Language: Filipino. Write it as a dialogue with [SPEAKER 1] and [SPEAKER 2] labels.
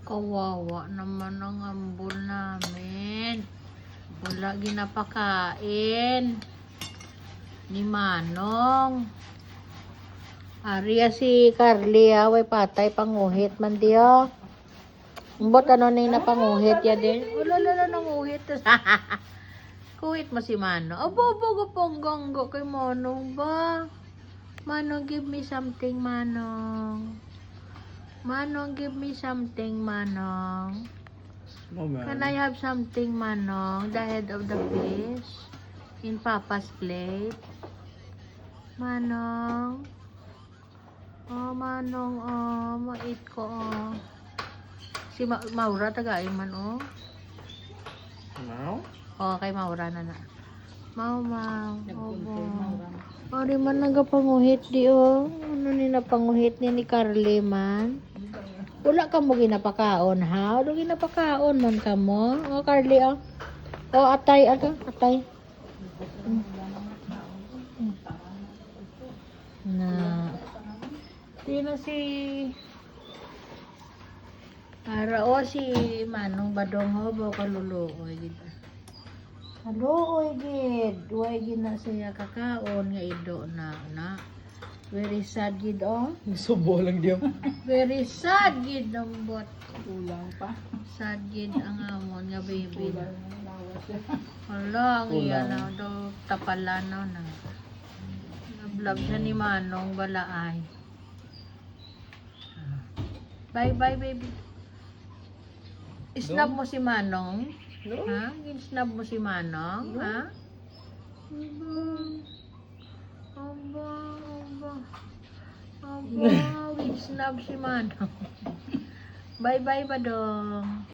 [SPEAKER 1] Kawawa naman ang ambol namin. Wala ginapakain ni Manong. Ariya si Carly way patay panguhit man diyo. Umbot ano ning napanguhit ya din. Wala nanguhit. Kuhit mo si Manong. Abo gapanggang kay Manong ba? Manong, give me something, Manong. Manong, give me something, Manong. Can I have something, Manong? The head of the fish in Papa's plate. Manong. Oh, Manong, oh. Mait ko, oh. Si Maura, tagain man, oh.
[SPEAKER 2] Mau?
[SPEAKER 1] Oh, kay Maura na na. Mau. Oh, di man nagapanguhit di, oh. Ano ni napanguhit ni Carly man? Wala ka mo ginapakaon, ha? Wala ginapakaon man ka mo. Oh, Carly, oh. Oh, atay. Na. Di na si... Para o si Manong Badong ho, ba kaluluoy gid. Kaluoy gid, way gid na siya kakaon nga ido na. Very sad gid oh.
[SPEAKER 2] Subo lang diyo.
[SPEAKER 1] Very sad gid ang bot.
[SPEAKER 2] Kulang pa.
[SPEAKER 1] Sad gid ang amon nga baby. Hala, ang iya na do tapalano na. Vlog siya ni Manong Balaay. Bye baby. Snap mo si Manong?
[SPEAKER 2] No?
[SPEAKER 1] Ha? Snap mo si Manong?
[SPEAKER 2] No.
[SPEAKER 1] Ha? Aba, snap si Manong. Bye Badong.